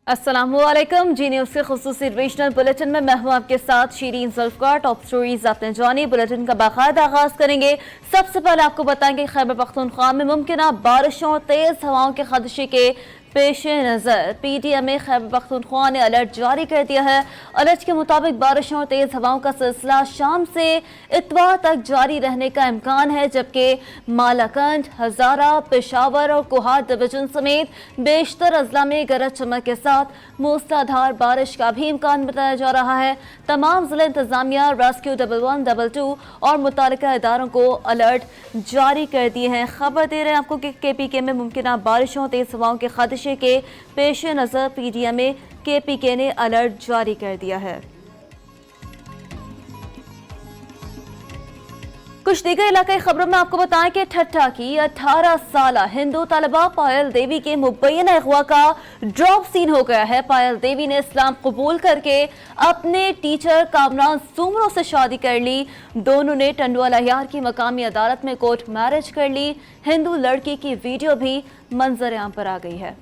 अस्सलामुअलैकुम। जी न्यूज़ के खुसूसी regional bulletin में मैं हूं आपके साथ शीरीन ज़ुल्फ़कार। टॉप स्टोरीज आपने जानी। बुलेटिन का बाकायदा आगाज करेंगे। सबसे पहले आपको बताएंगे खैबर पख्तूनख्वा में मुमकिन बारिशों और तेज हवाओं के खदशे के पेश नज़र PTM खैबर पख्तूनख्वा ने अलर्ट जारी कर दिया है। अलर्ट के मुताबिक बारिशों और तेज हवाओं का सिलसिला शाम से इतवार तक जारी रहने का इम्कान है, जबकि मालाकंड, हजारा, पेशावर और कोहार डिवीजन समेत बेशतर अजला में गरज चमक के साथ मूसलाधार बारिश का भी इम्कान बताया जा रहा है। तमाम जिला इंतजामिया, रेस्क्यू 1112 और मुतालिका इदारों को अलर्ट जारी कर दिए हैं। खबर दे रहे हैं आपको कि KPK में मुमकिन बारिशों तेज हवाओं के खदशे के पेश नजर PTM KPK ने अलर्ट जारी कर दिया है। कुछ दीगर इलाकाई खबरों में आपको बताएं कि ठट्टा की 18 साला हिंदू तलबा पायल देवी के मुबैना अगवा का ड्रॉप सीन हो गया है। पायल देवी ने इस्लाम कबूल करके अपने टीचर कामरान सुमरो से शादी कर ली। दोनों ने टंडवाला यार की मकामी अदालत में कोर्ट मैरिज कर ली। हिंदू लड़की की वीडियो भी मंजर आम पर आ गई है।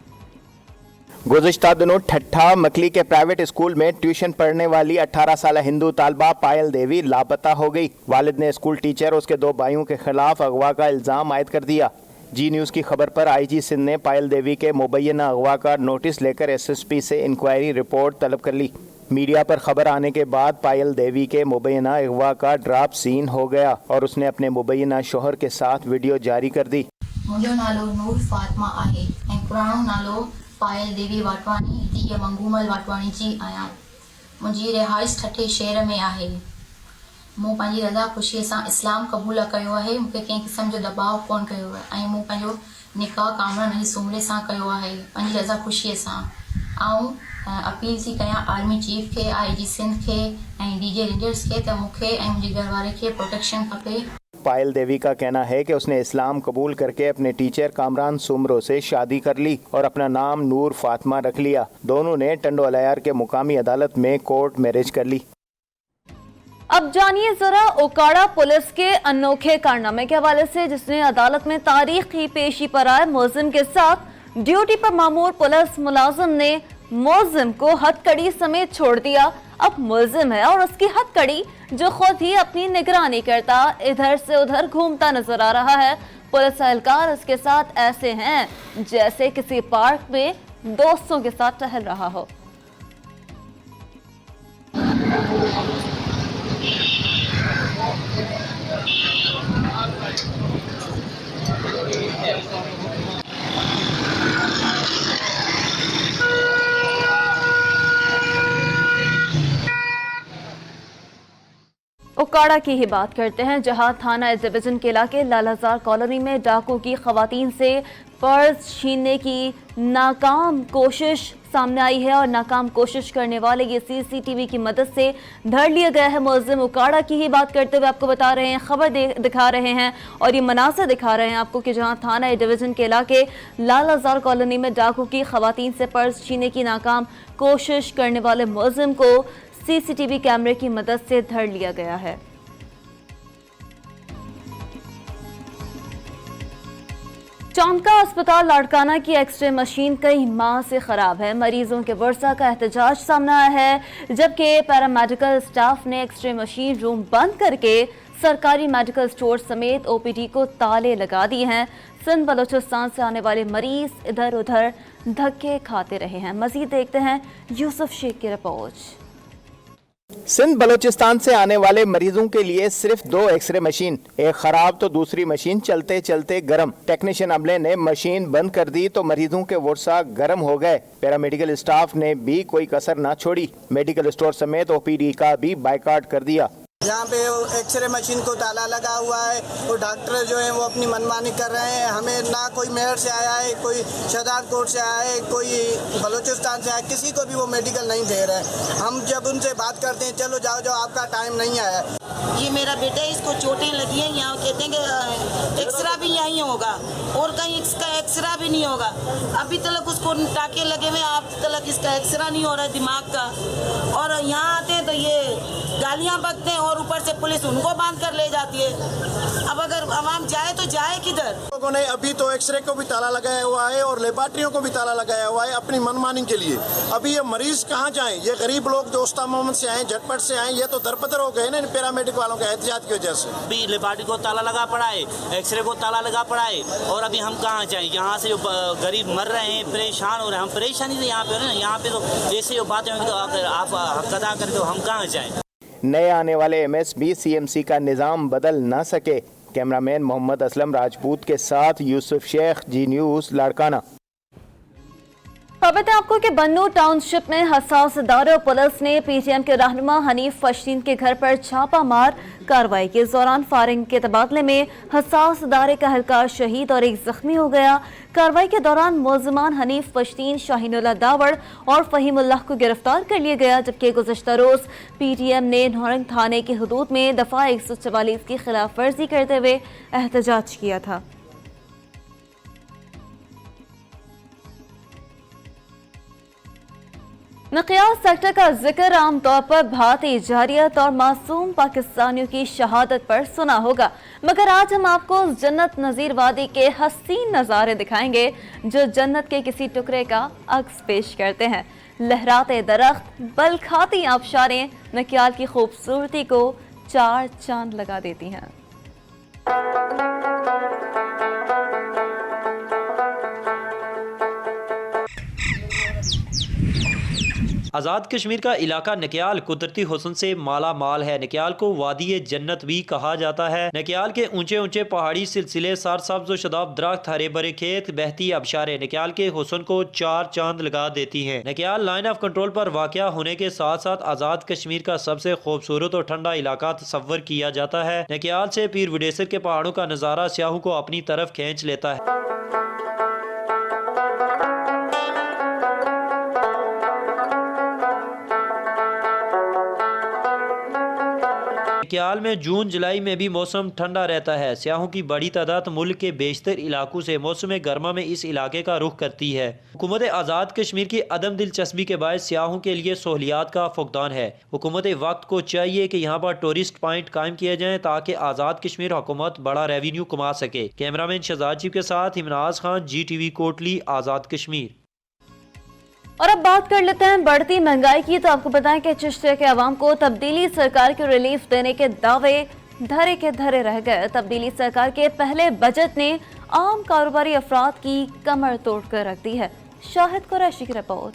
गुज़िश्ता दिनों ठट्ठा मकली के प्राइवेट स्कूल में ट्यूशन पढ़ने वाली 18 साल हिंदू तालबा पायल देवी लापता हो गई। वालिद ने स्कूल टीचर और उसके 2 भाइयों के खिलाफ अगवा का इल्ज़ाम आयद कर दिया। जी न्यूज़ की खबर पर IG सिंध ने पायल देवी के मुबैना अगवा का नोटिस लेकर SSP से इंक्वायरी रिपोर्ट तलब कर ली। मीडिया पर खबर आने के बाद पायल देवी के मुबैना अगवा का ड्रॉप सीन हो गया और उसने अपने मुबैना शोहर के साथ वीडियो जारी कर दी। मुंहिंजो नालो नूर फातिमा आहे ऐं पुराणो नालो पायल देवी वाटवानी धीअ मंगूमल वाटवानी जी आहियां। मुंहिंजी रिहाइश ठठे शहर में आहे। मूं पंहिंजी रज़ा ख़ुशीअ सां इस्लाम क़बूल कयो आहे। मूंखे कंहिं क़िस्म जो दबाव कोन कयो आहे ऐं मूं पंहिंजो निकाह कामरान अली सुमरे सां कयो आहे पंहिंजी रज़ा ख़ुशीअ सां। अपील थी कयां आर्मी चीफ खे, IG सिंध खे ऐं DJ रीडर्स खे त मूंखे ऐं मुंहिंजे घरवारे खे प्रोटेक्शन खपे। पायल देवी का कहना है कि उसने इस्लाम कबूल करके अपने टीचर कामरान सुमरो से शादी कर ली और अपना नाम नूर फातिमा रख लिया। दोनों ने टंडोलायार के मुकामी अदालत में कोर्ट मैरिज कर ली। अब जानिए जरा ओकाड़ा पुलिस के अनोखे कारनामे के हवाले से, जिसने अदालत में तारीखी पेशी पर आए मुलजिम के साथ ड्यूटी पर मामूर पुलिस मुलाजिम ने मुलजिम को हथकड़ी समेत छोड़ दिया। अब मुलजिम है और उसकी हथकड़ी जो खुद ही अपनी निगरानी करता इधर से उधर घूमता नजर आ रहा है। पुलिस एहलकार इसके साथ ऐसे हैं जैसे किसी पार्क में दोस्तों के साथ टहल रहा हो। ओकाड़ा की ही बात करते हैं, जहां थाना डिवीजन के इलाके लालहजार कॉलोनी में डाकुओं की खवातीन से पर्स छीनने की नाकाम कोशिश सामने आई है और नाकाम कोशिश करने वाले ये CCTV की मदद से धर लिया गया है। मुलजिम ओकाड़ा की ही बात करते हुए आपको बता रहे हैं, खबर दिखा रहे हैं और ये मनाज़िर दिखा रहे हैं आपको कि जहां थाना डिवीजन के इलाके लालहजार कॉलोनी में डाकुओं की खवातीन से पर्स छीनने की नाकाम कोशिश करने वाले मुलजिम को CCTV कैमरे की मदद से धर लिया गया है। चांदका अस्पताल लाड़काना की एक्सरे मशीन कई माह से खराब है। मरीजों के वर्षा का एहतजाज सामने आया है, जबकि पैरामेडिकल स्टाफ ने एक्सरे मशीन रूम बंद करके सरकारी मेडिकल स्टोर समेत OPD को ताले लगा दिए हैं। सिंध बलोचिस्तान से आने वाले मरीज इधर उधर धक्के खाते रहे हैं। मजीद देखते हैं यूसुफ शेख की रिपोर्ट। सिंध बलोचिस्तान से आने वाले मरीजों के लिए सिर्फ 2 एक्सरे मशीन, एक खराब तो दूसरी मशीन चलते चलते गर्म। टेक्नीशियन अमले ने मशीन बंद कर दी तो मरीजों के वर्षा गर्म हो गए। पैरामेडिकल स्टाफ ने भी कोई कसर ना छोड़ी। मेडिकल स्टोर समेत OPD का भी बाइकाट कर दिया। यहाँ पे एक्सरे मशीन को ताला लगा हुआ है और डॉक्टर जो है वो अपनी मनमानी कर रहे हैं। हमें ना कोई मेयर से आया है, कोई शहजाद कोर्ट से आया है, कोई बलूचिस्तान से आया, किसी को भी वो मेडिकल नहीं दे रहे हैं। हम जब उनसे बात करते हैं चलो जाओ जाओ आपका टाइम नहीं आया। ये मेरा बेटा है, इसको चोटें लगी हैं। यहाँ कहते हैं कि एक्सरा भी यहीं होगा और कहीं इसका एक्सरा भी नहीं होगा। अभी तक उसको टाके लगे हुए, अब तक इसका एक्सरा नहीं हो रहा है दिमाग का। और यहाँ आते हैं तो ये गालियाँ बकते हैं और और ऊपर से पुलिस उनको बांध कर ले जाती है। अब अगर आवाम जाए तो जाए किधर? लोगों ने अभी तो एक्सरे को भी ताला लगाया हुआ है और लेबोरेटरियों को भी ताला लगाया हुआ है अपनी मनमानी के लिए। अभी ये मरीज कहाँ जाएं? ये गरीब लोग जो उस्ताद मोहम्मद से आए, झटपट से आए, ये तो दरपदर हो गए ना इन पैरामेडिक वालों के एहतियात की वजह से। अभी लेबोरेटरी को ताला लगा पड़ा है, एक्सरे को ताला लगा पड़ा है, और अभी हम कहाँ जाएं? यहाँ से जो गरीब मर रहे हैं, परेशान हो रहे हैं, हम परेशानी से यहाँ पे ना, यहाँ पे तो ऐसे जो बातें होंगी तो आप हक अदा करके तो हम कहाँ जाएं? नए आने वाले एमएसबी सीएमसी का निज़ाम बदल ना सके। कैमरामैन मोहम्मद असलम राजपूत के साथ यूसुफ शेख, जी न्यूज़, लाड़काना। खबर है आपको कि बन्नू टाउनशिप में हसास इदारे और पुलिस ने पीटीएम के रहनुमा हनीफ फशीन के घर पर छापा मार कार्रवाई के दौरान फायरिंग के तबादले में हसास इदारे का एहलकार शहीद और एक जख्मी हो गया। कार्रवाई के दौरान मुलजमान हनीफ फशीन, शाहीनुल्लाह दावड़ और फहीमुल्लाह को गिरफ्तार कर लिया गया, जबकि गुज़श्ता रोज पीटीएम ने नौरंग थाने की हदूद में दफा 144 की खिलाफ वर्जी करते हुए एहतजाज किया था। नकियास सेक्टर का जिक्र आमतौर पर भारतीय जारियत और मासूम पाकिस्तानियों की शहादत पर सुना होगा, मगर आज हम आपको जन्नत नज़ीर वादी के हसीन नज़ारे दिखाएंगे जो जन्नत के किसी टुकड़े का अक्स पेश करते हैं। लहराते दरख्त, बल खाती आबशारें नकियाल की खूबसूरती को चार चांद लगा देती हैं। आज़ाद कश्मीर का इलाका नकियाल कुदरती हुस्न से माला माल है। नकियाल को वादी जन्नत भी कहा जाता है। नकियाल के ऊंचे ऊंचे पहाड़ी सिलसिले, सरसब्ज़ व शदाब दरख्त, हरे भरे खेत, बहती आबशारें नकियाल के हुस्न को चार चांद लगा देती हैं। नकियाल लाइन ऑफ कंट्रोल पर वाक़या होने के साथ साथ आज़ाद कश्मीर का सबसे खूबसूरत और ठंडा इलाका तस्वर किया जाता है। नकियाल से पीर विडेसर के पहाड़ों का नज़ारा स्याहों को अपनी तरफ खींच लेता है। नकियाल में जून जुलाई में भी मौसम ठंडा रहता है। सियाहों की बड़ी तादाद मुल्क के बेशतर इलाकों से मौसम गर्मा में इस इलाके का रुख करती है। हुकूमत आज़ाद कश्मीर की अदम दिलचस्पी के बाद सियाहों के लिए सहूलियात का फुकदान है। हुकूमत वक्त को चाहिए कि यहाँ पर टूरिस्ट पॉइंट कायम किए जाएँ ताकि आज़ाद कश्मीर हुकूमत बड़ा रेवेन्यू कमा सके। कैमरामैन शहजाद जी के साथ इमराज खान, GTV कोटली, आज़ाद कश्मीर। और अब बात कर लेते हैं बढ़ती महंगाई की। तो आपको बताएं कि चिश्तिया के अवाम को तब्दीली सरकार को रिलीफ देने के दावे धरे के धरे रह गए। तब्दीली सरकार के पहले बजट ने आम कारोबारी अफराद की कमर तोड़ कर रख दी है। शाहिद कुरैशी की रिपोर्ट।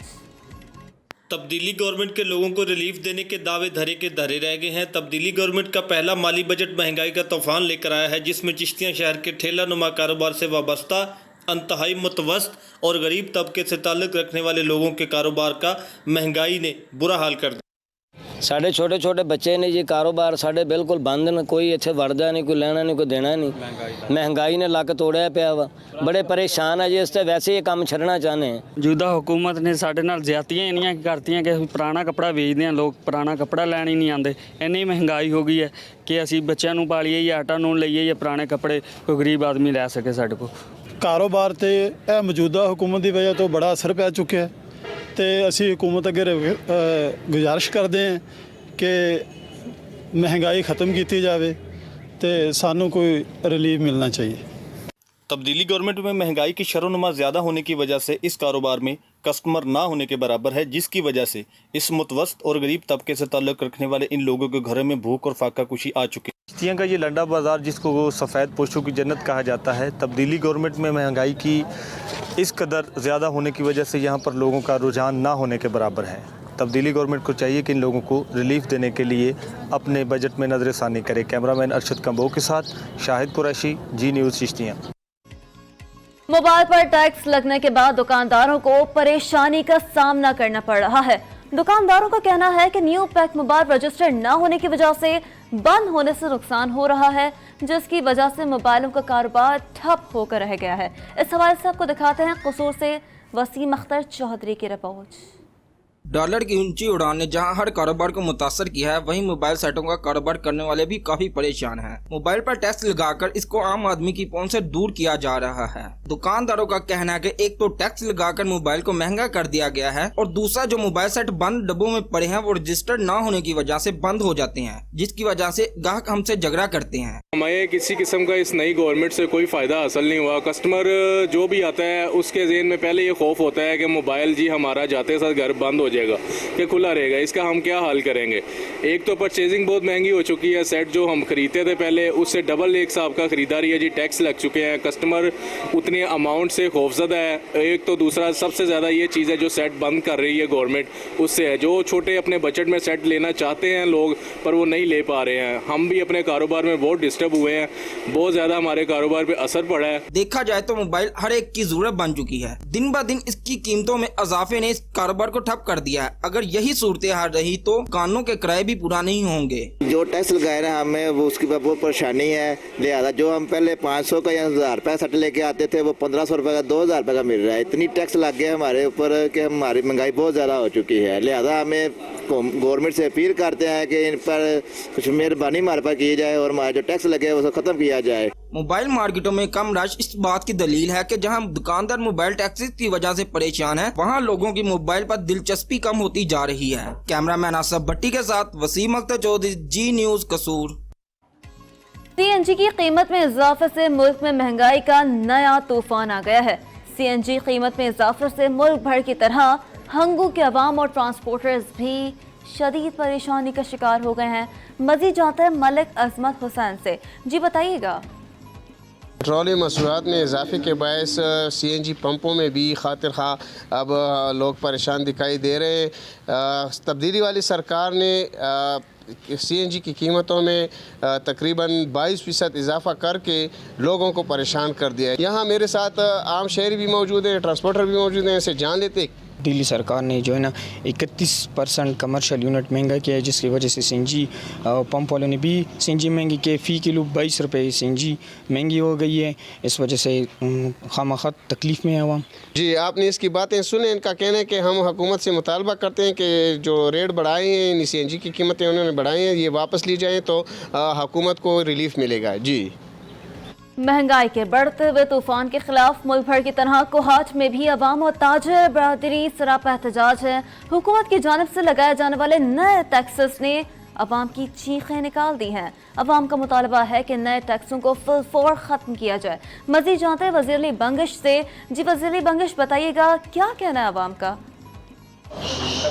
तब्दीली गवर्नमेंट के लोगों को रिलीफ देने के दावे धरे के धरे रह गए हैं। तब्दीली गवर्नमेंट का पहला माली बजट महंगाई का तूफान लेकर आया है, जिसमें चिश्तिया शहर के ठेला नुमा कारोबार से वाबस्ता अंतहाई मुतवस्त और गरीब तबके से ताल्लुक़ रखने वाले लोगों के कारोबार का महंगाई ने बुरा हाल कर दिया। साढ़े छोटे छोटे बच्चे ने जी कारोबार साढ़े बिल्कुल बंद न, कोई इत्थे वड़दा नहीं, कोई लेना नहीं, कोई देना नहीं। महंगाई ने लक तोड़िया पिया वा, बड़े परेशान है जी। इस ते वैसे ये काम छड़ना चाहते हैं। मौजूदा हुकूमत ने साढ़े नाल ज्यादतियां इन्नियां करतियां कि पुराना कपड़ा वेचते हैं, लोग पुराना कपड़ा लैन ही नहीं आते। इन्नी महंगाई हो गई है कि असी बच्चों नूं पालीए या आटा नून लईए या पुराने कपड़े कोई गरीब आदमी लै सके। साढ़े को कारोबार ते मौजूदा हुकूमत की वजह तो बड़ा असर पै चुका है तो असी हुकूमत अगे गुजारिश करते हैं कि महंगाई ख़त्म की जाए तो सानू कोई रिलीफ मिलना चाहिए। तब्दीली गवर्नमेंट में महंगाई की शरोनुमा ज़्यादा होने की वजह से इस कारोबार में कस्टमर ना होने के बराबर है, जिसकी वजह से इस मुतवस्त और गरीब तबके से ताल्लुक़ रखने वाले इन लोगों के घरों में भूख और फाका कुशी आ चुकी है। चिश्तिया का ये लंडा बाज़ार, जिसको वो सफ़ेद पोशों की जन्नत कहा जाता है, तब्दीली गवर्नमेंट में महंगाई की इस कदर ज़्यादा होने की वजह से यहाँ पर लोगों का रुझान ना होने के बराबर है। तब्दीली गवर्नमेंट को चाहिए कि इन लोगों को रिलीफ देने के लिए अपने बजट में नज़रसानी करे। कैमरामैन अरशद कंबो के साथ शाहिद कुरैशी, जी न्यूज़ चिश्तिया। मोबाइल पर टैक्स लगने के बाद दुकानदारों को परेशानी का सामना करना पड़ रहा है। दुकानदारों का कहना है कि न्यू पैक मोबाइल रजिस्टर न होने की वजह से बंद होने से नुकसान हो रहा है, जिसकी वजह से मोबाइलों का कारोबार ठप होकर रह गया है। इस हवाले से आपको दिखाते हैं कसूर से वसीम अख्तर चौधरी की रिपोर्ट। डॉलर की ऊंची उड़ान ने जहां हर कारोबार को मुतासर किया है, वहीं मोबाइल सेटों का कारोबार करने वाले भी काफी परेशान हैं। मोबाइल पर टैक्स लगाकर इसको आम आदमी की पहुंच से दूर किया जा रहा है। दुकानदारों का कहना है कि एक तो टैक्स लगाकर मोबाइल को महंगा कर दिया गया है और दूसरा जो मोबाइल सेट बंद डब्बों में पड़े हैं वो रजिस्टर्ड न होने की वजह से बंद हो जाते हैं, जिसकी वजह से ग्राहक हमसे झगड़ा करते हैं। हमें किसी किस्म का इस नई गवर्नमेंट से कोई फायदा हासिल नहीं हुआ। कस्टमर जो भी आता है उसके ज़हन में पहले ये खौफ होता है कि मोबाइल जी हमारा जाते साथ घर बंद हो जाएगा कि खुला रहेगा, इसका हम क्या हल करेंगे। एक तो परचेजिंग बहुत महंगी हो चुकी है, सेट जो हम खरीदते थे पहले उससे डबल एक साहब का खरीदारी है जी, टैक्स लग चुके हैं, कस्टमर उतने अमाउंट से खौफजदा है। एक तो दूसरा सबसे ज़्यादा ये चीज़ है जो सेट बंद कर रही है गवर्नमेंट, उससे है जो छोटे अपने बजट में सेट लेना चाहते हैं लोग पर वो नहीं ले पा रहे हैं। हम भी अपने कारोबार में बहुत डिस्टर्ब हुए हैं, बहुत ज़्यादा हमारे कारोबार पे असर पड़ा है। देखा जाए तो मोबाइल हर एक की जरूरत बन चुकी है। दिन ब दिन इसकी कीमतों में इजाफे ने इस कारोबार को ठप कर दिया है। अगर यही सूरत हाल रही तो कानों के किराए भी पूरा नहीं होंगे। जो टैक्स लगाए रहे हमें वो उसकी बहुत परेशानी है, लिहाजा जो हम पहले 500 का या 1000 रुपया सेट लेके आते थे वो 1500 रुपये का 2000 रुपये का मिल रहा है। इतनी टैक्स लग गया हमारे ऊपर कि हमारी महंगाई बहुत ज़्यादा हो चुकी है। लिहाजा हमें गवर्नमेंट से अपील करते हैं कि इन पर कुछ मेहरबानी हमारे पर की जाए और हमारा जो टैक्स लगे है वो खत्म किया जाए। मोबाइल मार्केटों में कम रश इस बात की दलील है कि जहां दुकानदार मोबाइल टैक्सेस की वजह से परेशान है, वहां लोगों की मोबाइल पर दिलचस्पी कम होती जा रही है। कैमरामैन आसफ भट्टी के साथ वसीम अख्तर चौधरी, जी न्यूज़, कसूर। सीएनजी की कीमत में इजाफे से मुल्क में महंगाई का नया तूफान आ गया है। सीएनजी कीमत में इजाफे से मुल्क भर की तरह हंगू के अवाम और ट्रांसपोर्टर्स भी शदीद परेशानी का शिकार हो गए हैं। मजीद जानते हैं मलिक अजमत हुसैन से। जी बताइएगा। पेट्रोलियम मसूआत में इजाफे के बायस सीएनजी पंपों में भी खातिर खा अब लोग परेशान दिखाई दे रहे हैं। तब्दीली वाली सरकार ने सीएनजी की कीमतों में तकरीबन 22% इजाफा करके लोगों को परेशान कर दिया है। यहाँ मेरे साथ आम शहरी भी मौजूद हैं, ट्रांसपोर्टर भी मौजूद हैं, इसे जान लेते। दिल्ली सरकार ने जो है ना 31% कमर्शियल यूनिट महंगा किया है, जिसकी वजह से सीएनजी पंप वालों ने भी सीएनजी महंगी किए। फ़ी किलो 22 रुपये सीएनजी महंगी हो गई है। इस वजह से खामखा तकलीफ़ में है आवाम। जी आपने इसकी बातें सुने। इनका कहना है कि हम हुकूमत से मुतालबा करते हैं कि जो रेट बढ़ाए हैं सीएनजी की कीमतें उन्होंने बढ़ाई हैं ये वापस ली जाएँ तो हुकूमत को रिलीफ मिलेगा। जी महंगाई के बढ़ते हुए तूफान के खिलाफ मुल्क भर की तरह कोहाट में भी अवाम और ताजर बरादरी सरापा एहतजाज है। हुकूमत की जानिब से लगाए जाने वाले नए टैक्सेस ने अवाम की चीखें निकाल दी हैं। अवाम का मुतालबा है कि नए टैक्सों को फिलफौर ख़त्म किया जाए। मज़ीद जानते हैं वज़ीर अली बंगिश से। जी वज़ीर अली बंगिश, बताइएगा क्या कहना है अवाम का?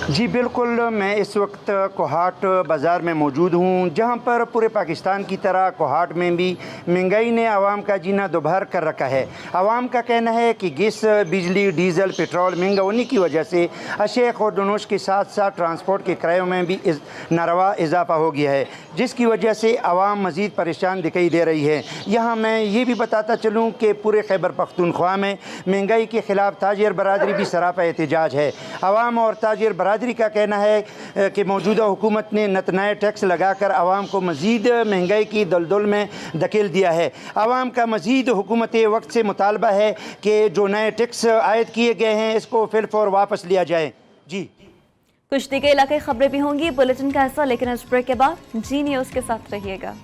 जी बिल्कुल, मैं इस वक्त कोहाट बाज़ार में मौजूद हूँ, जहाँ पर पूरे पाकिस्तान की तरह कोहाट में भी महंगाई ने आवाम का जीना दोभर कर रखा है। आवाम का कहना है कि गैस, बिजली, डीज़ल, पेट्रोल महंगा होने की वजह से अशे खुर्दनोश के साथ साथ ट्रांसपोर्ट के किरायों में भी नारवा इजाफा हो गया है, जिसकी वजह से आवाम मज़ीद परेशान दिखाई दे रही है। यहाँ मैं ये भी बताता चलूँ कि पूरे खैबर पख्तूनख्वा में महंगाई के ख़िलाफ़ ताजिर बरादरी भी सरापा एहतजाज है। आवाम और ताजिर बरादरी का कहना है कि मौजूदा हुकूमत ने नए टैक्स लगाकर आवाम को मज़ीद महंगाई की दलदल में धकेल दिया है। आवाम का मज़ीद हुकूमत वक्त से मुतालबा है कि जो नए टैक्स आयद किए गए हैं इसको फिलफौर वापस लिया जाए। जी कुश्ती के इलाके खबरें भी होंगी बुलेटिन का हिस्सा, लेकिन इस ब्रेक के बाद जी न्यूज़ के साथ रहिएगा।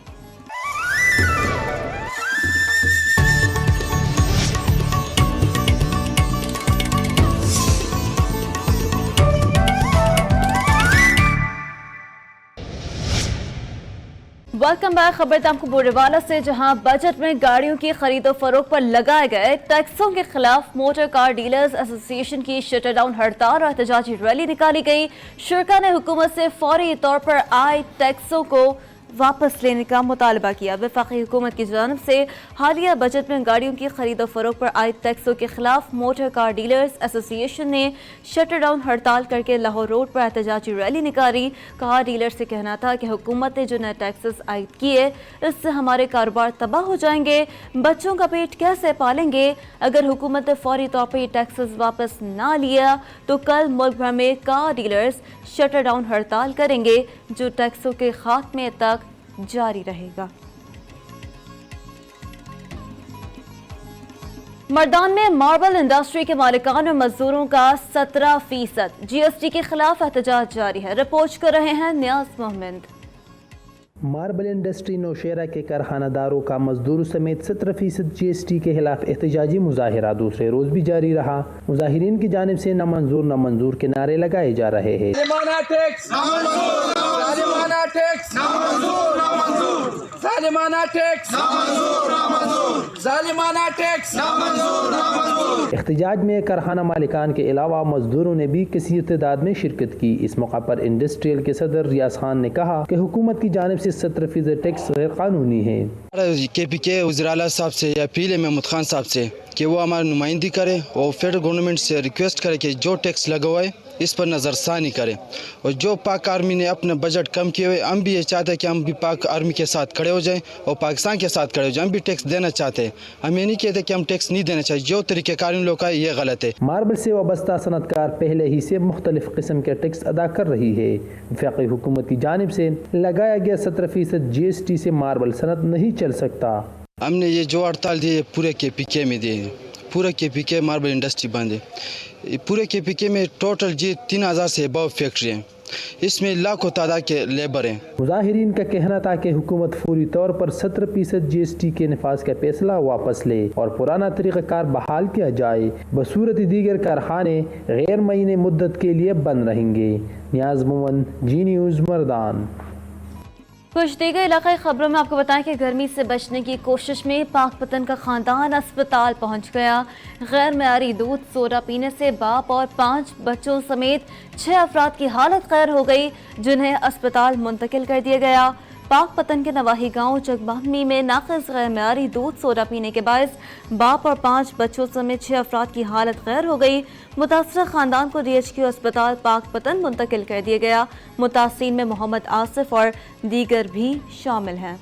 Welcome back. खबर आपको बोरेवाला से, जहां बजट में गाड़ियों की खरीदो फरोख्त पर लगाए गए टैक्सों के खिलाफ मोटर कार डीलर्स एसोसिएशन की शटर डाउन हड़ताल और एहतजाजी रैली निकाली गई। शुरा ने हुकूमत से फौरी तौर पर आए टैक्सों को वापस लेने का मुतालबा किया। वफाकी हुकूमत की जानिब से हालिया बजट में गाड़ियों की खरीदो फरोख्त पर आए टैक्सों के खिलाफ मोटर कार डीलर्स एसोसिएशन ने शटर डाउन हड़ताल करके लाहौर रोड पर एहतजाजी रैली निकाली। कहा डीलर से कहना था कि हुकूमत ने जो नए टैक्सेस आयद किए इससे हमारे कारोबार तबाह हो जाएंगे, बच्चों का पेट कैसे पालेंगे। अगर हुकूमत ने फौरी तौर पर ये टैक्सेस वापस ना लिया तो कल मुल्क भर में कार डीलर्स शटर डाउन हड़ताल करेंगे, जो टैक्सों के खात्मे तक जारी रहेगा। मर्दान में मार्बल इंडस्ट्री के मालिकान और मजदूरों का 17% GST के खिलाफ एहतजाज जारी है। रिपोर्ट कर रहे हैं नियाज मोहम्मद। मार्बल इंडस्ट्री नौशेरा के कारखानादारों का मजदूरों समेत 17% GST के खिलाफ एहतजाजी मुजाहिरा दूसरे रोज भी जारी रहा। मुजाहिरीन की जानिब से न मंजूर के नारे लगाए जा रहे हैं। एहतजाज में कारखाना मालिकान के अलावा मजदूरों ने भी किसी तादाद में शिरकत की। इस मौका पर इंडस्ट्रियल के सदर रियाज खान ने कहा कि हुकूमत की जानिब से 17% टैक्स गैर कानूनी है। KPK वज़ीर साहब से या पीले महमूद खान साहब से कि वो हमारी नुमाइंदगी करे और फेडरल गवर्नमेंट से रिक्वेस्ट करे कि जो टैक्स लगवाए इस पर नज़रसानी करें। और जो पाक आर्मी ने अपने बजट कम किए हुए, हम भी ये चाहते हैं कि हम भी पाक आर्मी के साथ खड़े हो जाएं और पाकिस्तान के साथ खड़े हो जाएं। हम भी टैक्स देना चाहते हैं। हम ये नहीं कहते कि हम टैक्स नहीं देना चाहिए। जो तरीक़ेकार इन लोगों का ये गलत है। मार्बल से वाबस्ता सनतकार पहले ही से मुख्तलिफ किस्म के टैक्स अदा कर रही है। वफाकी हुकूमत की जानिब से लगाया गया 17% GST से मार्बल सनत नहीं चल सकता। हमने ये जो हड़ताल दी पूरे KPK में दिए, पूरे KPK मार्बल इंडस्ट्री बंद है। पूरे KPK में टोटल 3000 से अबव फैक्ट्री हैं। इसमें लाखों तादाद के लेबर हैं। मुजाहिरीन का कहना था कि हुकूमत फौरी तौर पर 17% GST के नफाज का फैसला वापस ले और पुराना तरीक़ाकार बहाल किया जाए। बसूरत दीगर कारखाने गैर महीने मुद्दत के लिए बंद रहेंगे। नियाज मोहम्मद, G News, मर्दान। कुछ दीगर इलाकाई खबरों में आपको बताएं कि गर्मी से बचने की कोशिश में पाकपतन का खानदान अस्पताल पहुंच गया। गैर मयारी दूध सोडा पीने से बाप और 5 बच्चों समेत 6 अफराद की हालत खैर हो गई, जिन्हें अस्पताल मुंतकिल कर दिया गया। पाकपतन के नवाही गांव जगबाहमी में नाक़िस गैर मयारी दूध सोडा पीने के बायस बाप और 5 बच्चों समेत 6 अफराद की हालत खैर हो गई। मुतासरा खानदान को DHQ अस्पताल पाकपतन मुंतकिल कर दिया गया। मुतासिरीन में मोहम्मद आसिफ और दीगर भी शामिल हैं।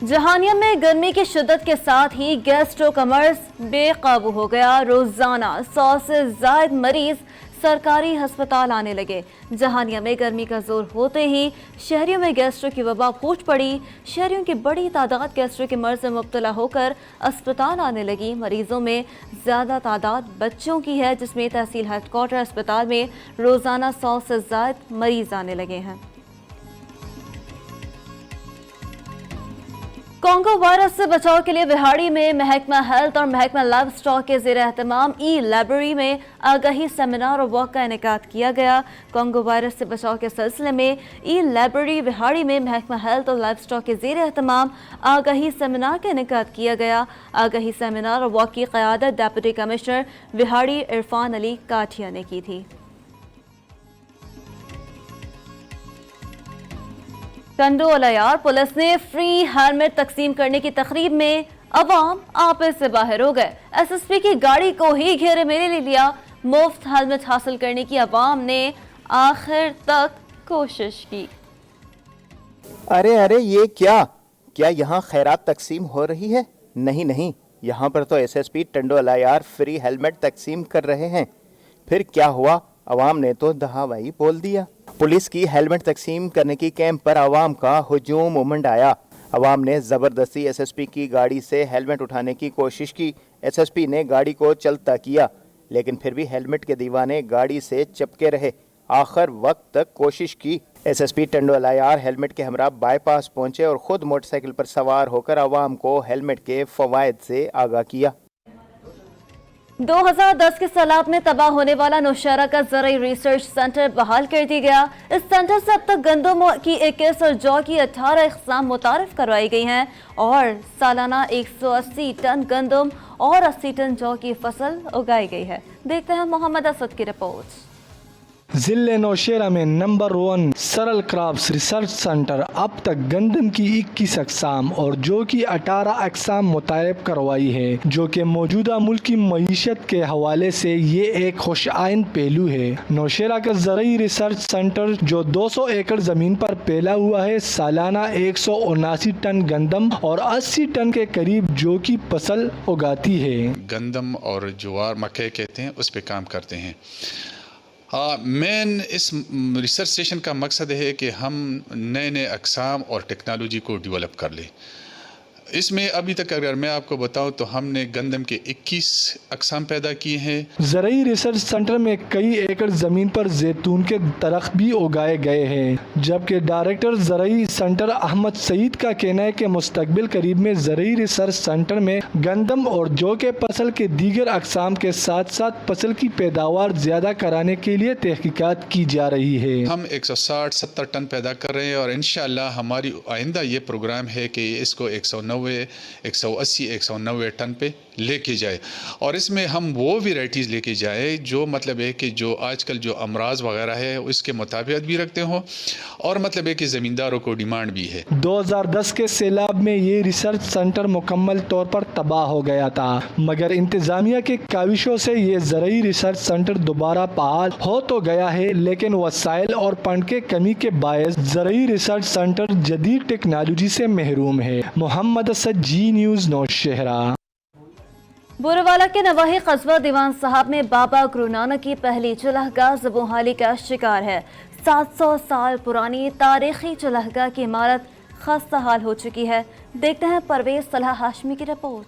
जहानिया में गर्मी की शिद्दत के साथ ही गैस्ट्रो कमर्स बेकाबू हो गया। रोजाना 100 से ज्यादा मरीज सरकारी अस्पताल आने लगे। जहानिया में गर्मी का जोर होते ही शहरियों में गैस्ट्रो की वबा फूट पड़ी। शहरियों की बड़ी तादाद गैस्ट्रो के मर्ज में मुब्तला होकर अस्पताल आने लगी। मरीजों में ज़्यादा तादाद बच्चों की है, जिसमें तहसील हेडक्वार्टर अस्पताल में रोज़ाना 100 से ज़्यादा मरीज आने लगे हैं। कोंगो वायरस से बचाव के लिए बिहाड़ी में महकमा हेल्थ और महकमा लाइव स्टॉक के ज़ेर एहतमाम लाइब्रेरी में आगाही सेमिनार और वॉक का इनेकाद किया गया। कोंगो वायरस से बचाव के सिलसिले में लाइब्रेरी बिहाड़ी में महकमा हेल्थ और लाइव स्टॉक के ज़ेर एहतमाम आगाही सेमिनार का इनेकाद किया गया। आगाही सेमिनार और वॉक की क़यादत डिप्टी कमिश्नर बिहाड़ी इरफान अली काठिया ने की थी। टंडो अलायार पुलिस ने फ्री हेलमेट तकसीम करने की तकरीब में अवाम आपे से बाहर हो गए। SSP की गाड़ी को ही घेरे में ले लिया। मुफ्त हेलमेट हासिल करने की अवाम ने आखिर तक कोशिश की। अरे अरे, ये क्या यहाँ खैरात तकसीम हो रही है? नहीं, यहाँ पर तो SSP Tando Allahyar free helmet तकसीम कर रहे हैं। फिर क्या हुआ? अवाम ने तो दहावाई बोल दिया। पुलिस की हेलमेट तकसीम करने की कैंप पर आवाम का हुजूम उमड़ आया। अवाम ने ज़बरदस्ती SSP की गाड़ी से हेलमेट उठाने की कोशिश की। SSP ने गाड़ी को चलता किया, लेकिन फिर भी हेलमेट के दीवाने गाड़ी से चिपके रहे। आखिर वक्त तक कोशिश की। SSP टंडो अलायार हेलमेट के हमरा बाईपास पहुंचे और ख़ुद मोटरसाइकिल पर सवार होकर आवाम को हेलमेट के फ़वाइद से आगाह किया। 2010 के सैलाब में तबाह होने वाला नौशहरा का ज़राई रिसर्च सेंटर बहाल कर दिया गया। इस सेंटर से अब तक गंदम की 21 और जौ की 18 इक़साम मुतारफ़ करवाई गई हैं और सालाना 180 टन गंदम और 80 टन जौ की फसल उगाई गई है। देखते हैं मोहम्मद असद की रिपोर्ट। ज़िले नौशेरा में नंबर 1 सरल क्रॉप्स रिसर्च सेंटर अब तक गंदम की 21 अक़साम और जौ की 18 अक़साम मुतारफ़ करवाई है, जो कि मौजूदा मुल्क की मईशत के हवाले से ये एक खुशआइन पहलू है। नौशेरा का ज़राई रिसर्च सेंटर जो 200 एकड़ ज़मीन पर फैला हुआ है, सालाना 179 टन गंदम और 80 टन के करीब जौ की फसल उगाती है। गंदम और ज्वार मक्के कहते हैं, उस पर काम करते हैं। मेन इस रिसर्च स्टेशन का मकसद है कि हम नए अक़साम और टेक्नोलॉजी को डेवलप कर लें। इसमें अभी तक अगर मैं आपको बताऊं तो हमने गंदम के 21 अक़साम पैदा किए हैं। ज़रूरी रिसर्च सेंटर में कई एकड़ ज़मीन पर जैतून के दरख्त भी उगाए गए हैं, जबकि डायरेक्टर ज़रूरी सेंटर अहमद सईद का कहना है कि मुस्तकबिल करीब में ज़रूरी रिसर्च सेंटर में गंदम और जौ के फसल के दीगर अक़साम के साथ साथ फसल की पैदावार ज़्यादा कराने के लिए तहकीकात की जा रही है। हम 160-70 टन पैदा कर रहे हैं और इंशाअल्लाह हमारी आइंदा ये प्रोग्राम है कि इसको 180-190 टन पे लेके जाए और इसमें हम वो वेराइटीज़ लेके जाए जो मतलब है कि जो आजकल जो अमराज वगैरह है उसके मुताबिक भी रखते हों और मतलब है कि ज़मींदारों को डिमांड भी है। 2010 के सैलाब में ये रिसर्च सेंटर मुकम्मल तौर पर तबाह हो गया था, मगर इंतजामिया के काविशों से ये ज़रूरी रिसर्च सेंटर दोबारा बहाल हो तो गया है, लेकिन वसाइल और फंड के कमी के बायस ज़रूरी रिसर्च सेंटर जदीद टेक्नोलॉजी से महरूम है। मोहम्मद असद, जी न्यूज़, नौशहरा। बोरेवाला के नवाही कस्बा दीवान साहब में बाबा गुरु नानक की पहली चलहगाह ज़बोहाली का शिकार है। 700 साल पुरानी तारीखी चलहगाह की इमारत खस्ता हाल हो चुकी है। देखते हैं परवेज सलाह हाशमी की रिपोर्ट।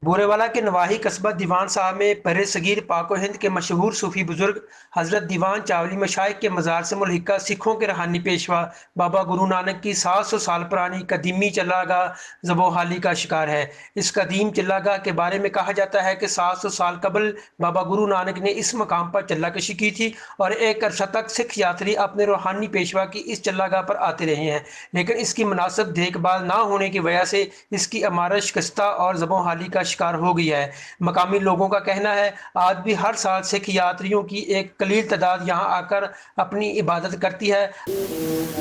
बोरेवाला के नवाही कस्बा दीवान साहब में बरे सगीर पाको हिंद के मशहूर सूफी बुजुर्ग हज़रत दीवान चावली मशाइख के मज़ार से मुल्हिका सिखों के रूहानी पेशवा बाबा गुरु नानक की 700 साल पुरानी कदीमी चल्लागाह ज़बोहाली का शिकार है। इस कदीम चल्लागाह के बारे में कहा जाता है कि 700 साल कबल बाबा गुरु नानक ने इस मकाम पर चल्ला कशी की थी और एक अरसा तक सिख यात्री अपने रूहानी पेशवा की इस चल्लागाह पर आते रहे हैं, लेकिन इसकी मुनासिब देखभाल ना होने की वजह से इसकी इमारत शिकस्ता और ज़बोहाली का शिकार हो गई है। मकामी लोगों का कहना है आज भी हर साल सिख यात्रियों की एक कलील तादाद यहाँ आकर अपनी इबादत करती है।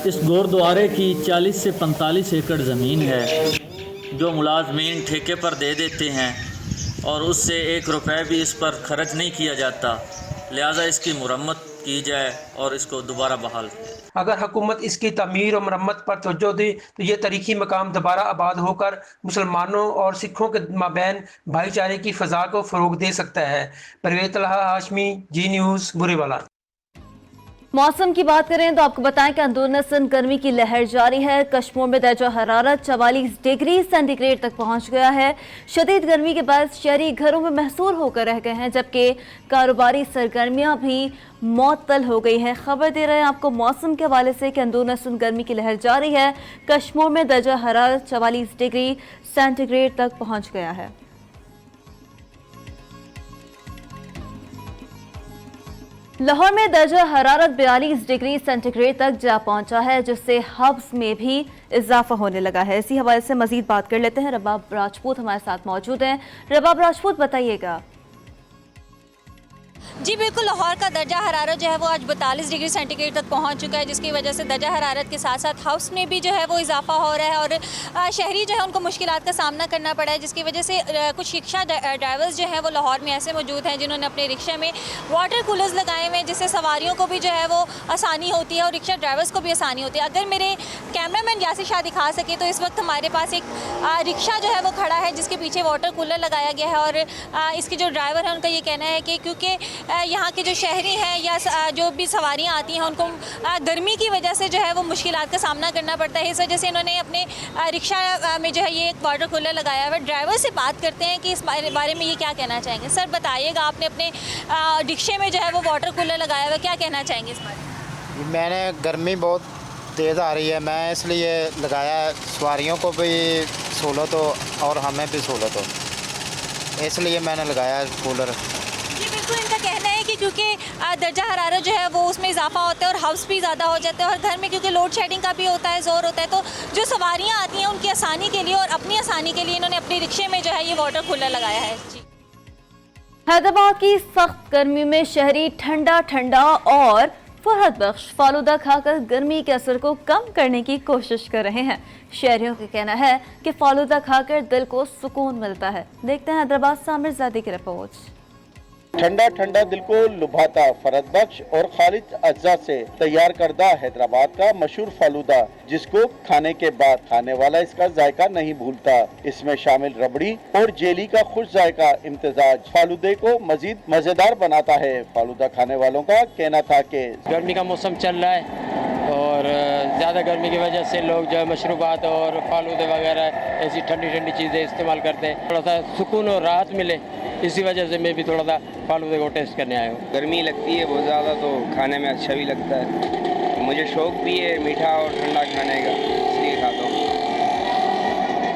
इस गुरुद्वारे की 40 से 45 एकड़ ज़मीन है जो मुलाजमीन ठेके पर दे देते हैं और उससे 1 रुपये भी इस पर खर्च नहीं किया जाता, लिहाजा इसकी मुरम्मत की जाए और इसको दोबारा बहाल किया। अगर हुकूमत इसकी तमीर और मरम्मत पर तवज्जो दे तो ये तारीखी मकाम दोबारा आबाद होकर मुसलमानों और सिखों के माबैन भाईचारे की फ़ज़ा को फ़रोग दे सकता है। परवेज़ तलहा हाशमी, जी न्यूज़, बुरेवाला। मौसम की बात करें तो आपको बताएं कि अंदरूनसन गर्मी की लहर जारी है। कश्मीर में दर्जा हरारत 44 डिग्री सेंटीग्रेड तक पहुंच गया है। शदीद गर्मी के बाद शहरी घरों में महसूर होकर रह गए हैं, जबकि कारोबारी सरगर्मियां भी मअतल हो गई हैं। खबर दे रहे हैं आपको मौसम के हवाले से कि अंदरूनसन गर्मी की लहर जारी है। कश्मीर में दर्जा हरारत 44 डिग्री सेंटीग्रेड तक पहुँच गया है। लाहौर में दर्जा हरारत 42 डिग्री सेंटीग्रेड तक जा पहुंचा है, जिससे हब्स में भी इजाफा होने लगा है। इसी हवाले से मजीद बात कर लेते हैं। रबाब राजपूत हमारे साथ मौजूद हैं। रबाब राजपूत, बताइएगा। जी बिल्कुल, लाहौर का दर्जा हरारत जो है वो आज 42 डिग्री सेंटीग्रेड तक पहुंच चुका है, जिसकी वजह से दर्जा हरारत के साथ साथ हाउस में भी जो है वो इजाफा हो रहा है और शहरी जो है उनको मुश्किलात का सामना करना पड़ा है, जिसकी वजह से कुछ रिक्शा ड्राइवर्स जो हैं वो लाहौर में ऐसे मौजूद हैं जिन्होंने अपने रिक्शा में वाटर कूलर्स लगाए हुए हैं, जिससे सवारियों को भी जो है वो आसानी होती है और रिक्शा ड्राइवर्स को भी आसानी होती है। अगर मेरे कैमरामैन यासिर शाह दिखा सके तो इस वक्त हमारे पास एक रिक्शा जो है वो खड़ा है जिसके पीछे वाटर कूलर लगाया गया है और इसके जो ड्राइवर हैं उनका ये कहना है कि क्योंकि यहाँ के जो शहरी हैं या जो भी सवारियाँ आती हैं उनको गर्मी की वजह से जो है वो मुश्किलात का सामना करना पड़ता है। इस वजह से इन्होंने अपने रिक्शा में जो है ये एक वाटर कूलर लगाया हुआ है। ड्राइवर से बात करते हैं कि इस बारे में ये क्या कहना चाहेंगे। सर बताइएगा, आपने अपने रिक्शे में जो है वो वाटर कूलर लगाया हुआ है, क्या कहना चाहेंगे इस बारे में? मैंने गर्मी बहुत तेज़ आ रही है, मैं इसलिए लगाया, सवारियों को भी सहूलत हो और हमें भी सहूलत हो, इसलिए मैंने लगाया कूलर। जी बिल्कुल, इनका कहना है कि क्योंकि दर्जा हरारत जो है वो उसमें इजाफा होता है और हाउस भी ज़्यादा हो जाता है और घर में क्योंकि लोड शेडिंग का भी होता है, ज़ोर होता है, तो जो सवारियाँ आती हैं उनकी आसानी के लिए और अपनी आसानी के लिए इन्होंने अपने रिक्शे में जो है ये वाटर कूलर लगाया है। जी, हैदराबाद की सख्त गर्मी में शहरी ठंडा ठंडा और फरहत बख्श फालूदा खाकर गर्मी के असर को कम करने की कोशिश कर रहे हैं। शहरियों का कहना है कि फालूदा खाकर दिल को सुकून मिलता है। देखते हैं हैदराबाद से आमिर ज़ादी की रिपोर्ट। ठंडा ठंडा दिल को लुभाता फरहत बख्श और खालिद अज्जा से तैयार करदा हैदराबाद का मशहूर फालूदा, जिसको खाने के बाद खाने वाला इसका जायका नहीं भूलता। इसमें शामिल रबड़ी और जेली का खुश जायका इम्तिजाज फालूदे को मजीद मजेदार बनाता है। फालूदा खाने वालों का कहना था कि गर्मी का मौसम चल रहा है और ज़्यादा गर्मी की वजह से लोग जो है मशरूबात और फालूदे वगैरह ऐसी ठंडी ठंडी चीज़ें इस्तेमाल करते हैं, थोड़ा सा सुकून और राहत मिले, इसी वजह से मैं भी थोड़ा सा फालूदे को टेस्ट करने आया हूँ। गर्मी लगती है बहुत ज़्यादा, तो खाने में अच्छा भी लगता है। मुझे शौक़ भी है मीठा और ठंडा खाने का, इसलिए खाता हूँ।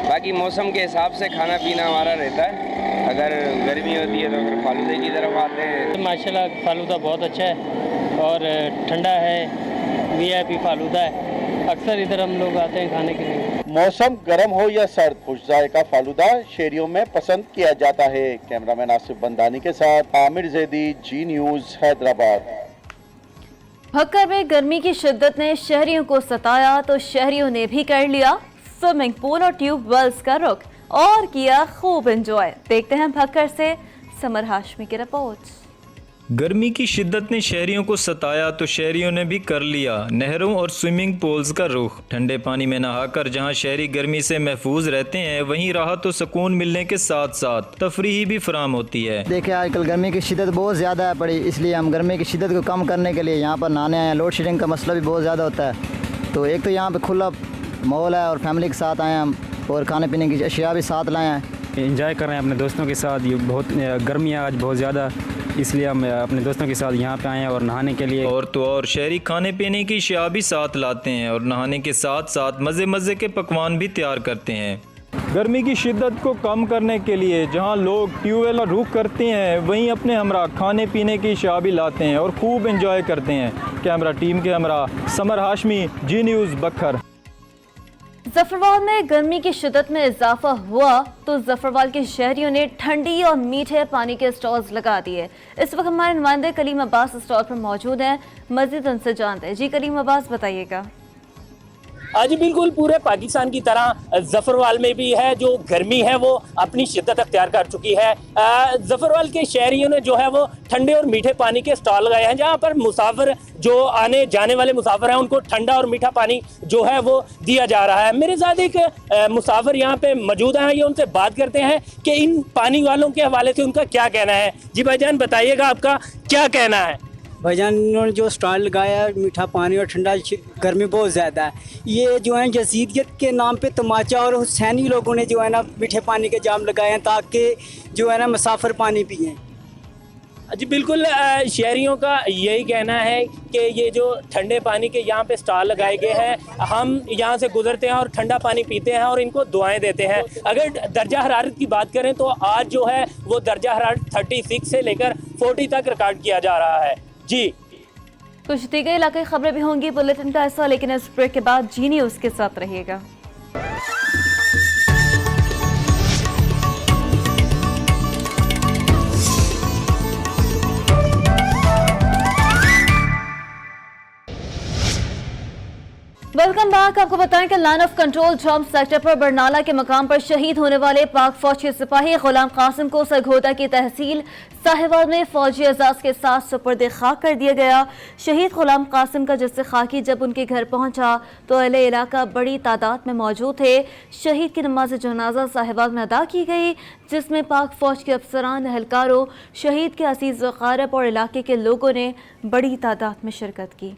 बाकी मौसम के हिसाब से खाना पीना हमारा रहता है। अगर गर्मी होती है तो फिर फालूदे की तरफ आते हैं। माशाल्लाह फालूदा बहुत अच्छा है और ठंडा है, VIP फालूदा है। अक्सर इधर हम लोग आते हैं खाने के लिए। मौसम गर्म हो या सर्द, खुश जायका फालूदा शहरियों में पसंद किया जाता है। कैमरामैन आसिफ बंदानी के साथ आमिर जैदी, जी न्यूज़, हैदराबाद। भक्कर में गर्मी की शिद्दत ने शहरियों को सताया तो शहरियों ने भी कर लिया स्विमिंग पूल और ट्यूबवेल्स का रुख और किया खूब एंजॉय। देखते हैं भक्कर से समर हाशमी की रिपोर्ट। गर्मी की शिद्दत ने शहरियों को सताया तो शहरियों ने भी कर लिया नहरों और स्विमिंग पूल्स का रुख। ठंडे पानी में नहाकर जहां शहरी गर्मी से महफूज रहते हैं, वहीं राहत और सुकून मिलने के साथ साथ तफरीही भी फराम होती है। देखिए आजकल गर्मी की शिद्दत बहुत ज़्यादा है पड़ी, इसलिए हम गर्मी की शिद्दत को कम करने के लिए यहाँ पर नहाने आए हैं। लोड शेडिंग का मसला भी बहुत ज़्यादा होता है, तो एक तो यहाँ पर खुला माहौल है और फैमिली के साथ आए हैं हम, और खाने पीने की अशिया भी साथ लाए हैं। एंजॉय कर रहे हैं अपने दोस्तों के साथ। ये बहुत गर्मी है आज बहुत ज़्यादा, इसलिए हम अपने दोस्तों के साथ यहाँ पे आए हैं और नहाने के लिए। और तो और शहरी खाने पीने की अशिया भी साथ लाते हैं और नहाने के साथ साथ मज़े मज़े के पकवान भी तैयार करते हैं। गर्मी की शिद्दत को कम करने के लिए जहां लोग ट्यूबवेल और रुख करते हैं, वहीं अपने हमरा खाने पीने की अशिया भी लाते हैं और खूब एंजॉय करते हैं। कैमरा टीम के हमरा समर हाशमी, जी न्यूज़, बखर। जफरवाल में गर्मी की शिद्दत में इजाफा हुआ तो जफरवाल के शहरियों ने ठंडी और मीठे पानी के स्टॉल्स लगा दिए। इस वक्त हमारे नुमाइंदे कलीम अब्बास स्टॉल पर मौजूद हैं, मज़ीद उनसे जानते हैं। जी कलीम अब्बास, बताइएगा। आज बिल्कुल पूरे पाकिस्तान की तरह जफरवाल में भी है जो गर्मी है वो अपनी शिद्दत अख्तियार कर चुकी है। जफरवाल के शहरियों ने जो है वो ठंडे और मीठे पानी के स्टॉल लगाए हैं, जहां पर मुसाफिर जो आने जाने वाले मुसाफिर हैं उनको ठंडा और मीठा पानी जो है वो दिया जा रहा है। मेरे साथ एक मुसाफिर यहाँ पे मौजूद हैं, ये उनसे बात करते हैं कि इन पानी वालों के हवाले से उनका क्या कहना है। जी भाईजान, बताइएगा आपका क्या कहना है। भाईजान, इन्होंने जो स्टॉल लगाया है, मीठा पानी और ठंडा, गर्मी बहुत ज़्यादा है, ये जो है यजीदियत के नाम पे तमाचा और हुसैनी लोगों ने जो है ना मीठे पानी के जाम लगाए हैं ताकि जो है ना मुसाफिर पानी पिए। जी बिल्कुल, शहरियों का यही कहना है कि ये जो ठंडे पानी के यहाँ पे स्टॉल लगाए गए हैं, हम यहाँ से गुजरते हैं और ठंडा पानी पीते हैं और इनको दुआएं देते हैं। अगर दर्जा हरारत की बात करें तो आज जो है वो दर्जा हरारत 36 से लेकर 40 तक रिकॉर्ड किया जा रहा है। जी, कुछ दी गई इलाके खबरें भी होंगी बुलेटिन का हिस्सा, लेकिन इस ब्रेक के बाद जी न्यूज़ के साथ रहिएगा। Welcome back. आपको बताएं कि line of control germ sector पर बरनाला के मकाम पर शहीद होने वाले पाक फौज के सिपाही गुलाम कासिम को सरगोदा की तहसील साहिवाल में फौजी एजाज के साथ सुपुर्द खाक कर दिया गया। शहीद गुलाम कासिम का जस्से खाकी जब उनके घर पहुंचा तो अहले इलाका बड़ी तादाद में मौजूद थे। शहीद की नमाज जनाजा साहिवाल में अदा की गई, जिसमें पाक फौज के अफसरान, एहलकारों, शहीद के अजीज व क़ारब और इलाके के लोगों ने बड़ी तादाद में शिरकत की।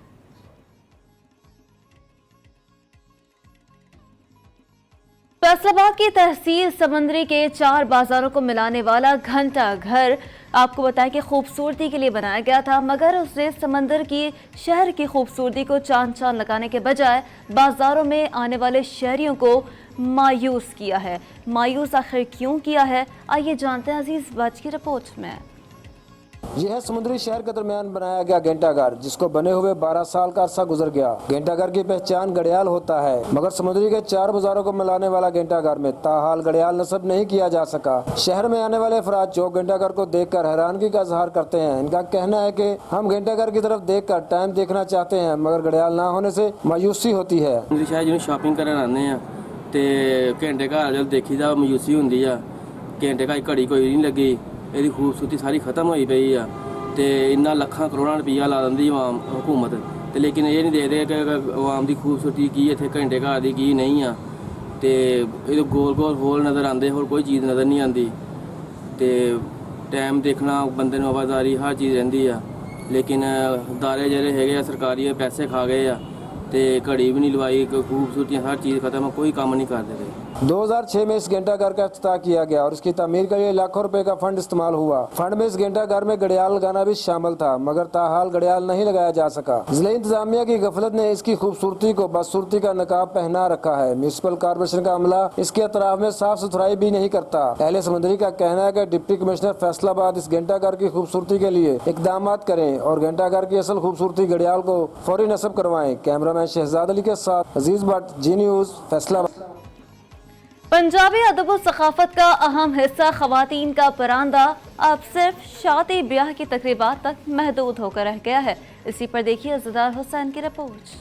फैसलाबाद की तहसील समंदरी के 4 बाजारों को मिलाने वाला घंटा घर आपको बताएं कि खूबसूरती के लिए बनाया गया था, मगर उसने समंदर की शहर की खूबसूरती को चांद लगाने के बजाय बाजारों में आने वाले शहरियों को मायूस किया है। मायूस आखिर क्यों किया है, आइए जानते हैं अजीज बच की रिपोर्ट में। यह है समुद्री शहर के दरमियान बनाया गया घंटाघर, जिसको बने हुए 12 साल का अरसा गुजर गया। घंटाघर की पहचान घड़ियाल होता है, मगर समुद्री के 4 बाजारों को मिलाने वाला घंटाघर में ताहाल घड़ियाल नस्ब नहीं किया जा सका। शहर में आने वाले अफराद जो घंटाघर को देखकर हैरानगी का इजहार करते हैं। इनका कहना है कि हम घंटाघर की तरफ देखकर टाइम देखना चाहते हैं, मगर घड़ियाल ना होने से मायूसी होती है। शॉपिंग करने आने घंटे घर जब देखी जा मायूसी होंगी आ, घंटे घर घड़ी कोई नहीं लगी, ਇਹਦੀ खूबसूरती सारी खत्म होई पई आ ते इन्ना ਲੱਖਾਂ ਕਰੋੜਾਂ ਰੁਪਈਆ ਲਾ ਦਿੰਦੀ ਆਵਾਮ हुकूमत ਤੇ ਲੇਕਿਨ ਇਹ ਨਹੀਂ ਦੇਖਦੇ ਕਿ ਆਵਾਮ ਦੀ खूबसूरती ਕੀ ਇੱਥੇ ਘੰਟੇ ਘਰ ਦੀ ਕੀ ਨਹੀਂ ਆ ਤੇ ਇਹ ਗੋਲ ਗੋਲ ਹੋਲ ਨਜ਼ਰ ਆਉਂਦੇ, ਹੋਰ ਕੋਈ ਚੀਜ਼ ਨਜ਼ਰ ਨਹੀਂ ਆਉਂਦੀ ਤੇ ਟਾਈਮ ਦੇਖਣਾ ਬੰਦੇ ਨੂੰ ਆਵਾਜ਼ਾਰੀ ਹਰ ਚੀਜ਼ ਰਹਿੰਦੀ ਆ। ਲੇਕਿਨ ਅਦਾਰੇ ਜਿਹੜੇ ਹੈਗੇ ਆ ਸਰਕਾਰੀ ਪੈਸੇ ਖਾ ਗਏ ਆ ਤੇ ਘੜੀ भी नहीं लवाई, खूबसूरती हर चीज़ खत्म है, कोई काम नहीं करते थे। 2006 में इस घंटाघर का इफ्तिताह किया गया और इसकी तमीर के लिए लाखों रुपए का फंड इस्तेमाल हुआ। फंड में इस घंटाघर में घड़ियाल लगाना भी शामिल था, मगर ताहाल घड़ियाल नहीं लगाया जा सका। जिला इंतजामिया की गफलत ने इसकी खूबसूरती को बदसूरती का नकाब पहना रखा है। म्यूनिसिपल कॉर्पोरेशन का अमला इसके अतराफ में साफ सुथराई भी नहीं करता। अहले समंदरी का कहना है कि डिप्टी कमिश्नर फैसलाबाद इस घंटाघर की खूबसूरती के लिए इकदाम करें और घंटाघर की असल खूबसूरती घड़ियाल को फौरी नस्ब करवाएं। कैमरामैन शहजाद अली के साथ अजीज भट्ट, जी न्यूज, फैसलाबाद। पंजाबी अदब और सकाफत का अहम हिस्सा खवातीन का परांदा अब सिर्फ शादी ब्याह की तकरीबात तक महदूद होकर रह गया है। इसी पर देखिए अज़दार हुसैन की रिपोर्ट।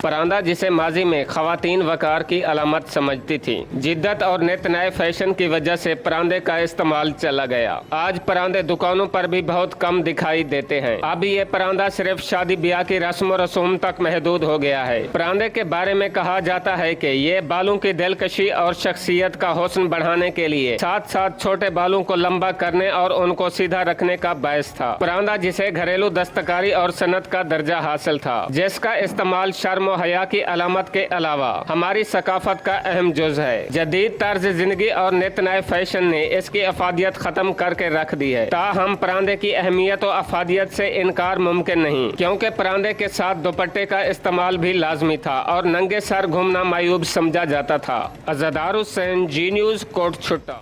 परांदा, जिसे माजी में खवातीन वकार की अलामत समझती थी, जिद्दत और नित नए फैशन की वजह से परांदे का इस्तेमाल चला गया। आज परांदे दुकानों पर भी बहुत कम दिखाई देते हैं। अब ये परांदा सिर्फ शादी ब्याह की रस्म रसूम तक महदूद हो गया है। परांदे के बारे में कहा जाता है कि ये बालों की दिलकशी और शख्सियत का हुस्न बढ़ाने के लिए साथ साथ छोटे बालों को लंबा करने और उनको सीधा रखने का बायस था। परांदा, जिसे घरेलू दस्तकारी और सनत का दर्जा हासिल था, जिसका इस्तेमाल शर्म हया की अलामत के अलावा हमारी सकाफत का अहम जुज है। जदीद तर्ज जिंदगी और नित नए फैशन ने इसकी अफादियत खत्म करके रख दी है। ताहम परांदे की अहमियत और अफादियत से इनकार मुमकिन नहीं, क्योंकि परांदे के साथ दुपट्टे का इस्तेमाल भी लाजमी था और नंगे सर घूमना मायूब समझा जाता था। अज़दार हुसैन, जी न्यूज, कोट छुट्टा।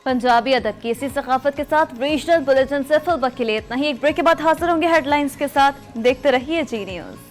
पंजाबी अदब की इसी सकाफत के साथ रीजनल बुलेटिन से फुल वक्त के लिए इतना ही। एक ब्रेक के बाद हाजिर होंगे हेडलाइंस के साथ। देखते रहिए जी न्यूज।